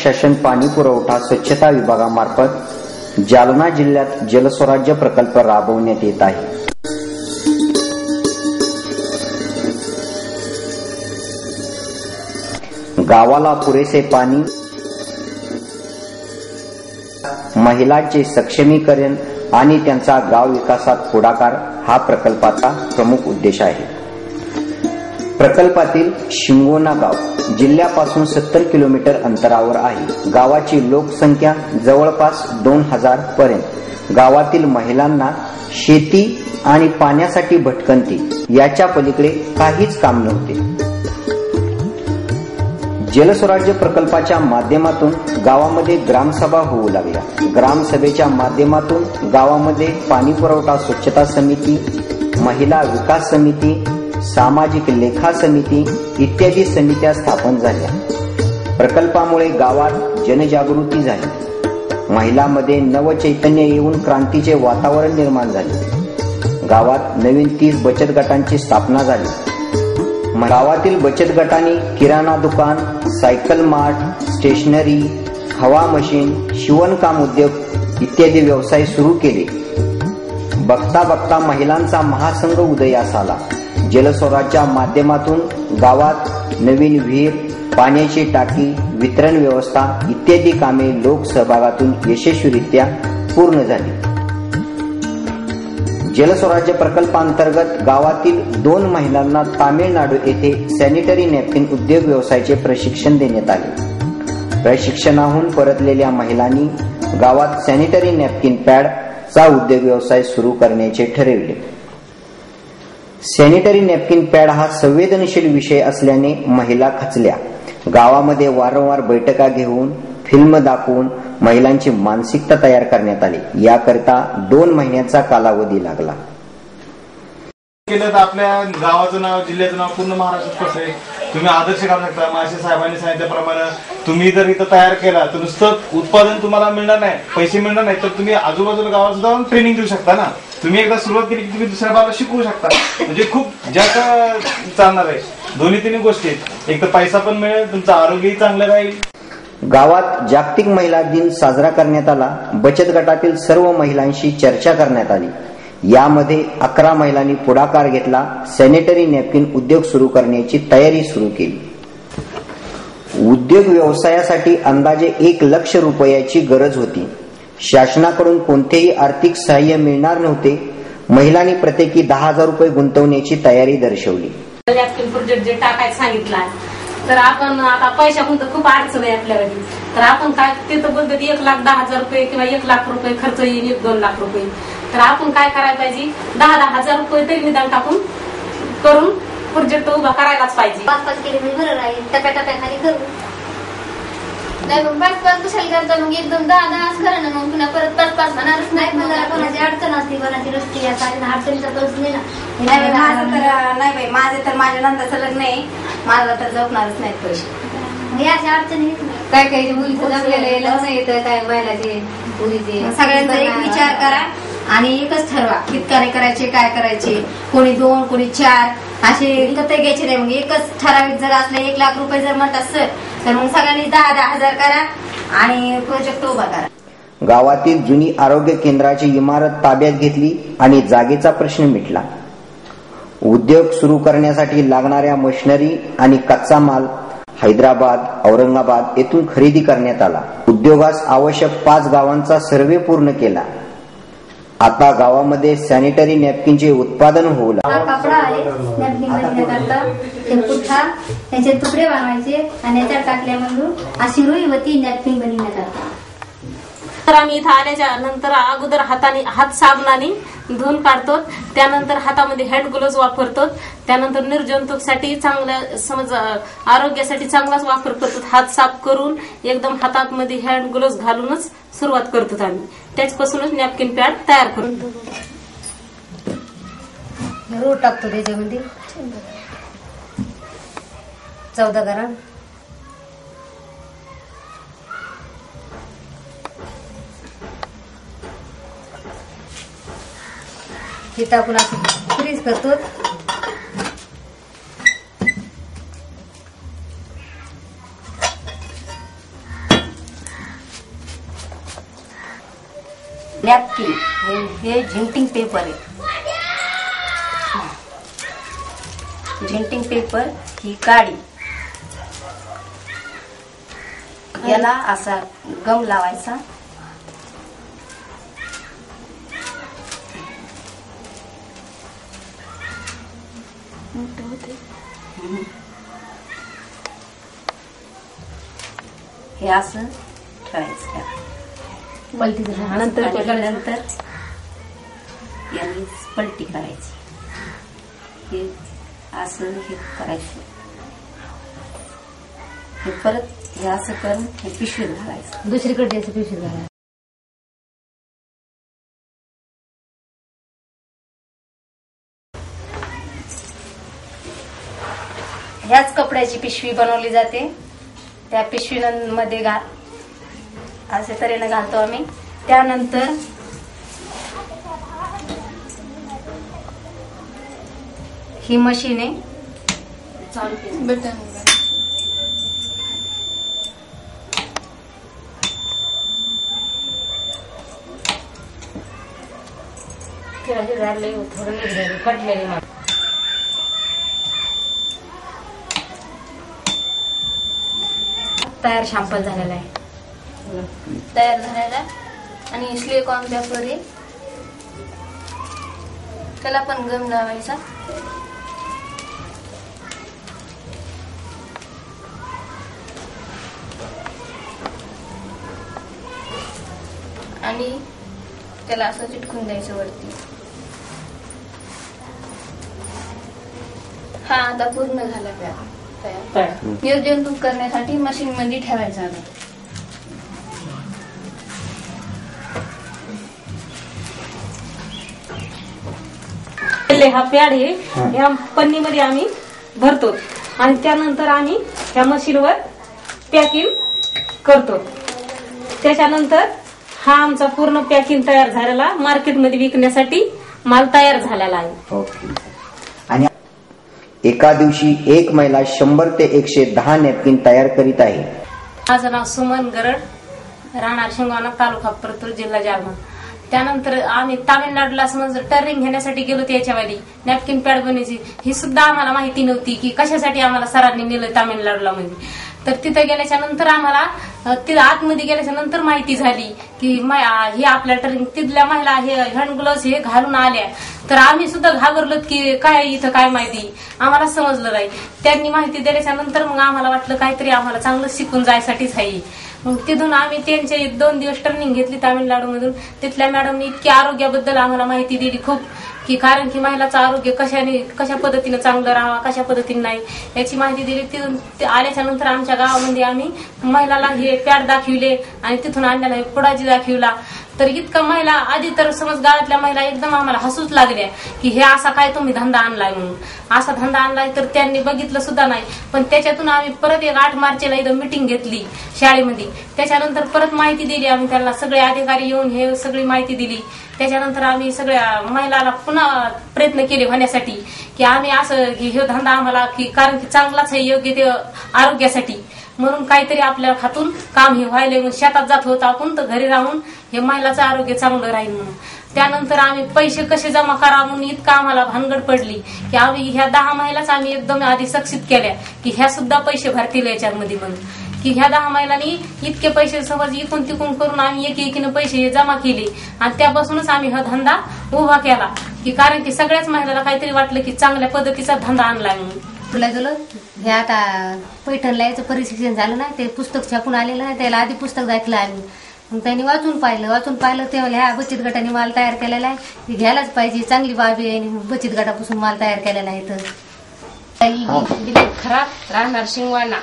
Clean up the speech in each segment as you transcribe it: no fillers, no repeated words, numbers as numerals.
शासन पाणी पुरवठा स्वच्छता विभागामार्फत जालना जिल्ह्यात जलस्वराज्य प्रकल्प राबवण्यात येत आहे। गावाला पुरेसे पाणी, महिलांचे सक्षमीकरण आणि त्यांचा गाव विकासात पुढाकार हा प्रकल्पाचा प्रमुख उद्देश आहे। प्रकल्पातील शिंगोना गाव जिल्ह्यापासून 70 किलोमीटर अंतरावर आहे। गावाची लोकसंख्या जवळपास 2000 पर्यंत। गावातील महिलांना शेती आणि पाण्यासाठी भटकंती याच्या पलीकडे काहीच काम नव्हते। जलस्वराज्य प्रकल्पाच्या माध्यमातून गावामध्ये ग्रामसभा होऊ लागल्या। ग्रामसभेच्या माध्यमातून गावामध्ये पाणी पुरवठा स्वच्छता समिती, महिला विकास समिती, सामाजिक लेखा समिती इत्यादी समित्या स्थापन झाल्या। प्रकल्पामुळे गावात जनजागृती झाली। महिलांमध्ये नवचैतन्य येऊन क्रांतीचे वातावरण निर्माण झाले। गावात नवीन 30 बचत गटांची स्थापना झाली। गावातील बचत गटांनी किराणा दुकान, सायकल मार्ट, स्टेशनरी, हवा मशीन, शिवणकाम उद्योग इत्यादी व्यवसाय सुरू केले। बघता बघता महिलांचा महासंघ उदयास आला। जलस्वराज्याच्या माध्यमातून गावात नवीन विहीर, पाण्याची टाकी, वितरण व्यवस्था इत्यादी कामे लोकसहभागातून यशस्वीरित्या पूर्ण झाली। जलस्वराज्य प्रकल्पांतर्गत गावातील 2 महिलांना तामिळनाडू येथे सॅनिटरी नॅपकिन उद्योग व्यवसायाचे प्रशिक्षण देण्यात आले। प्रशिक्षणाहून परतलेल्या महिलांनी गावात सॅनिटरी नॅपकिन पॅड चा उद्योग व्यवसाय सुरू करण्याचे ठरविले। सॅनिटरी नॅपकिन पॅड हा संवेदनशील विषय असल्याने महिला खचल्या। गावामध्ये वारंवार बैठका घेऊन फिल्म दाखवून महिलांची मानसिकता तयार करण्यात आली। याकरिता 2 महिन्याचा कालावधी लागला। केलं तर आपल्या गावाचं नाव, जिल्ह्याचं नाव पूर्ण महाराष्ट्रात पसरेल। तुम्ही आदर्श काढू शकता। मासे साहेबांनी सांगितल्याप्रमाणे तुम्ही जर इथं तयार केला तर नुसतं उत्पादन तुम्हाला मिळणार नाही, पैसे मिळणार नाही, तर तुम्ही आजूबाजूला गावात जाऊन ट्रेनिंग देऊ शकता ना। तुम्ही एकदा सुरुवात केली की तुम्ही दुसऱ्या बाला शिकवू शकता। म्हणजे खूप जास्त चालणार आहे। दोन्ही 3 गोष्टी, एक तर पैसा पण मिळेल, तुमचं आरोग्यही चांगलं राहील। गावात जागतिक महिला दिन साजरा करण्यात आला। बचत गटातील सर्व महिलांशी चर्चा करण्यात आली। यामध्ये 11 महिलांनी पुढाकार घेतला। सॅनिटरी नॅपकिन उद्योग सुरू करण्याची तयारी सुरू केली। उद्योग व्यवसायासाठी अंदाजे 1 लाख रुपयाची गरज होती। शासनाकडून कोणतेही आर्थिक सहाय्य मिळणार नव्हते। महिलांनी प्रत्येकी 10,000 रुपये गुंतवण्याची तयारी दर्शवली। प्रोजेक्ट जे टाकायचं सांगितलं तर आपण आता पैशातून तर खूप अडचण आहे आपल्याकडे। तर आपण काय तिथं बोलतो 1,10,000 रुपये किंवा 1 लाख रुपये खर्च येईल, 1-2 लाख रुपये। तर आपण काय करायला पाहिजे, 10,000 रुपये तरी निदान टाकून करून प्रोजेक्ट उभा करायलाच पाहिजे। 5-5 केले म्हणजे बरं राहील, टप्प्याटप्प्याखाली करू। नाही मग 5-5 कशाला करता, मग एकदम 10-10 करा ना। मग पुन्हा परत 5-5 होणारच नाही। कोणाची अडचण असते, कोणाची रस्ती अडचणीचा प्रश्न नाही ना। नाही माझं तर नाही बाई, माझ्या नंतरचं लग्न आहे, मला तर जपणारच नाहीत पैसे। अशा अडचणी काय काही मुलीचं जमलेलं लग्न येतं, काय महिलाचे मुलीचे, सगळ्यांचा एक विचार करा आणि एकच ठरवा कितकाने करायचे, काय करायचे। कोणी 2 कोणी 4 असे विकत घ्यायचे नाही। मग एकच ठराविक जर असले 1 लाख रुपये जर म्हणत असेल तर मग सगळ्यांनी 10,000 करा आणि प्रोजेक्ट उभा करा। गावातील जुनी आरोग्य केंद्राची इमारत ताब्यात घेतली आणि जागेचा प्रश्न मिटला। उद्योग सुरू करण्यासाठी लागणाऱ्या मशिनरी आणि कच्चा माल हैदराबाद, औरंगाबाद येथून खरेदी करण्यात आला। उद्योगास आवश्यक 5 गावांचा सर्वे पूर्ण केला। आता गावामध्ये सॅनिटरी नॅपकिनचे उत्पादन होऊ लागले। कपडा आहे नॅपकिन बनवण्याकरता, ते पुठ्ठा त्याचे तुकडे बनवायचे आणि याच्यात टाकल्यामधून अशी रुई होती नॅपकिन बनवण्याकरता। तर आम्ही इथं आल्याच्या नंतर अगोदर हात साबणाने धुवून काढतो, त्यानंतर हातामध्ये हँड ग्लोव्ज वापरतो, त्यानंतर निर्जंतुकसाठी चांगल्या समज आरोग्यासाठी चांगलाच वापर करतो। हात साफ करून एकदम हातामध्ये हँड ग्लोव्ज घालूनच सुरुवात करतो आम्ही। त्याचपासूनच नॅपकिन पॅड तयार करतो। रोज टाकतो त्याच्यामध्ये 14 ग्राम। हे टाकून असं फ्रीज करतो। नॅपकिन हे झिंटिंग पेपर आहे. झिंटिंग पेपर ही काडी, याला असा गम लावायचा. हे असं ठेवायचं. नंतर याने पलटी करायची. हे असं हे करायचं. हे परत हे असं करून हे पिशवीत घालायचं. दुसरीकडे असं पिशवीत घालायचं. ह्याच कपड्याची पिशवी बनवली जाते. त्या पिशवीमध्ये अशा तऱ्हेने घालतो आम्ही. त्यानंतर ही मशीन आहे चालू केली. बटन थोडं कटलेली तयार शॅम्पल झालेला आहे. तयार झालेला आणि सिलिकॉन पेपर आहे, त्याला पण गम लावायचा. आणि त्याला असं चिटकून द्यायचं वरती. हा आता पूर्ण झाला तयार. निर्जंतुक करण्यासाठी मशीन मध्ये ठेवायचा. हा पॅड आहे या पन्नीमध्ये आम्ही भरतो आणि त्यानंतर आम्ही ह्या मशीनवर पॅकिंग करतो. त्याच्यानंतर हा आमचा पूर्ण पॅकिंग तयार झालेला मार्केटमध्ये विकण्यासाठी माल तयार झालेला आहे. ओके. आणि एका दिवशी एक महिला 100 ते 110 नॅपकिन तयार करीत आहे. माझं नाव सुमन गरड, राहणार शिंगवाना, तालुका परतूर, जिल्हा जालना. त्यानंतर आम्ही तामिळनाडूला समज टर्निंग घेण्यासाठी गेलो. त्याच्यावाली नॅपकिन पॅड बनायची ही सुद्धा आम्हाला माहिती नव्हती की कशासाठी आम्हाला सरांनी नेलं तामिळनाडूला मध्ये. तर तिथे गेल्याच्या नंतर आम्हाला तिथं आतमध्ये गेल्याच्या नंतर माहिती झाली की हे आपल्या टर्निंग तिथल्या महिला हे हँड ग्लोव्स हे घालून आल्या. तर आम्ही सुद्धा घाबरलो की काय इथं काय माहिती आम्हाला समजलं नाही. त्यांनी माहिती दिल्याच्या नंतर मग आम्हाला वाटलं काहीतरी आम्हाला चांगलं शिकून जायसाठीच आहे. मग तिथून आम्ही त्यांचे 2 दिवस ट्रेनिंग घेतली तामिळनाडूमधून. तिथल्या मॅडमनी इतकी आरोग्याबद्दल आम्हाला माहिती दिली खूप, की कारण की महिलाचं आरोग्य कशा पद्धतीनं चांगलं राहावं, कशा पद्धतीने नाही याची माहिती दिली. तिथून आल्याच्या नंतर आमच्या गावामध्ये आम्ही महिलाला हे पॅड दाखविले आणि तिथून आणलेला हे पुडाजी दाखविला. तर इतकं महिला आधी तर समज गावातल्या महिला एकदम आम्हाला हसूच लागल्या की हे असा काय तुम्ही धंदा आणलाय म्हणून. असा धंदा आणलाय तर त्यांनी बघितलं सुद्धा नाही. पण त्याच्यातून आम्ही परत 8 मार्चला इथं मिटिंग घेतली शाळेमध्ये. त्याच्यानंतर परत माहिती दिली आम्ही त्यांना, सगळे अधिकारी येऊन हे सगळी माहिती दिली. त्याच्यानंतर आम्ही सगळ्या महिलाला पुन्हा प्रयत्न केले होण्यासाठी की आम्ही असं की हे धंदा आम्हाला की कारण की चांगलाच आहे योग्य ते आरोग्यासाठी म्हणून काहीतरी आपल्या हातून काम हे व्हायला. म्हणून शेतात जात होतो आपण तर घरी राहून हे महिलाचं आरोग्य चांगलं राहील म्हणून. त्यानंतर आम्ही पैसे कसे जमा करा म्हणून इतका आम्हाला भानगड पडली की आम्ही ह्या 10 महिलाच आम्ही एकदम आधी सक्षित केल्या की ह्या सुद्धा पैसे भरतील याच्यामध्ये म्हणून. की ह्या 10 महिलांनी इतके पैसे समज इकून तिकून करून आम्ही एकीने पैसे हे जमा केले आणि त्यापासूनच आम्ही हा धंदा उभा केला. की कारण की सगळ्याच महिलांना काहीतरी वाटलं की चांगल्या पद्धतीचा धंदा आणलाय म्हणून. तुला गेलो हे आता पैठणला याचं प्रशिक्षण झालं ना, ते पुस्तक छापून आलेलं ना, त्याला आधी पुस्तक ऐकलं आम्ही. मग त्यांनी वाचून पाहिलं ते ह्या बचत गटाने माल तयार केलेला आहे, हे घ्यायलाच पाहिजे, चांगली बाबी आहे. बचत गटापासून माल तयार केलेला आहे. तर दिलीप खराब, राहणार शिंगवाना.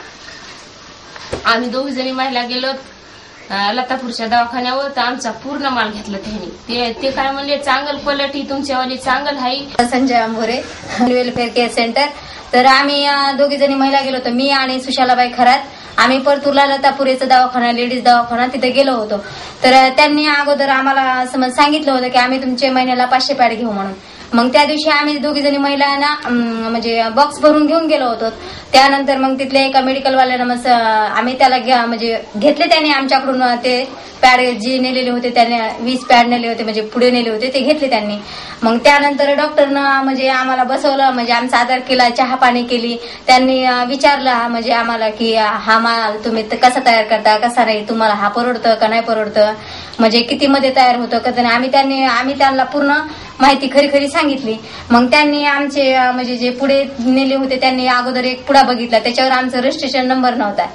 आम्ही 2 जणी महिला गेलो लतापूरच्या दवाखान्यावर, तर आमचा पूर्ण माल घेतला त्यांनी. ते काय म्हणले चांगल क्वालिटी तुमच्यावाली चांगल आहे. Sanjay Ambore, welfare care centre. तर आम्ही 2 जणी महिला गेलो होतो, मी आणि सुशालाबाई खरात आम्ही परतूरला लतापुरेचा दवाखाना, लेडीज दवाखाना तिथे गेलो होतो. तर त्यांनी अगोदर आम्हाला समज सांगितलं होतं की आम्ही तुमचे महिन्याला 500 पॅड घेऊ म्हणून. मग त्या दिवशी आम्ही दोघी जणी महिलांना म्हणजे बॉक्स भरून घेऊन गेलो होतो. त्यानंतर मग तिथल्या एका मेडिकलवाल्यानं मग आम्ही त्याला म्हणजे घेतले. त्याने आमच्याकडून ते पॅड जे नेलेले होते, त्याने 20 पॅड नेले होते, म्हणजे पुढे नेले होते, ते घेतले त्यांनी. मग त्यानंतर डॉक्टरनं म्हणजे आम्हाला बसवलं, म्हणजे आमचा आदर केला, चहा पाणी केली. त्यांनी विचारलं म्हणजे आम्हाला की हा माल तुम्ही कसा तयार करता, कसा नाही, तुम्हाला हा परवडतं का नाही परवडतं, म्हणजे किती मध्ये तयार होतं का नाही. आम्ही त्यांना पूर्ण माहिती खरी खरी सांगितली. मग त्यांनी आमचे म्हणजे जे पुढे नेले होते त्यांनी अगोदर एक पुढा बघितला, त्याच्यावर आमचा रजिस्ट्रेशन नंबर नव्हता.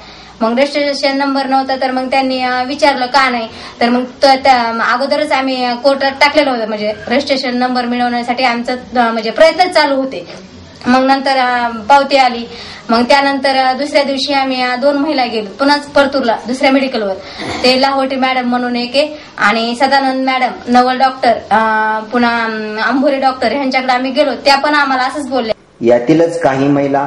मग रजिस्ट्रेशन नंबर नव्हता तर मग त्यांनी विचारलं का नाही. तर मग अगोदरच आम्ही कोर्टात टाकलेलं होतं, म्हणजे रजिस्ट्रेशन नंबर मिळवण्यासाठी आमचं म्हणजे प्रयत्न चालू होते. मग नंतर पावती आली. मग त्यानंतर दुसऱ्या दिवशी आम्ही 2 महिला गेलो पुन्हाच परतूरला दुसऱ्या मेडिकलवर. ते लाहोटी मॅडम म्हणून एक आणि सदानंद मॅडम, नवल डॉक्टर, पुन्हा अंभोरे डॉक्टर यांच्याकडे आम्ही गेलो. त्या पण आम्हाला असंच बोलल्या. यातीलच काही महिला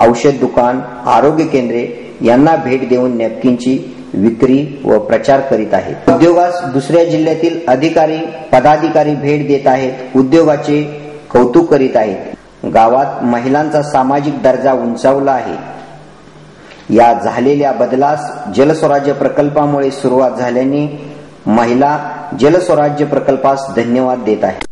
औषध दुकान, आरोग्य केंद्रे यांना भेट देऊन नॅपकिनची विक्री व प्रचार करीत आहेत. उद्योगास दुसऱ्या जिल्ह्यातील अधिकारी पदाधिकारी भेट देत आहेत, उद्योगाचे कौतुक करीत आहेत. गावात महिलांचा सामाजिक दर्जा उंचावला आहे. या झालेल्या बदलास जलस्वराज्य प्रकल्पामुळे सुरुवात झाल्याने महिला जलस्वराज्य प्रकल्पास धन्यवाद देत आहेत.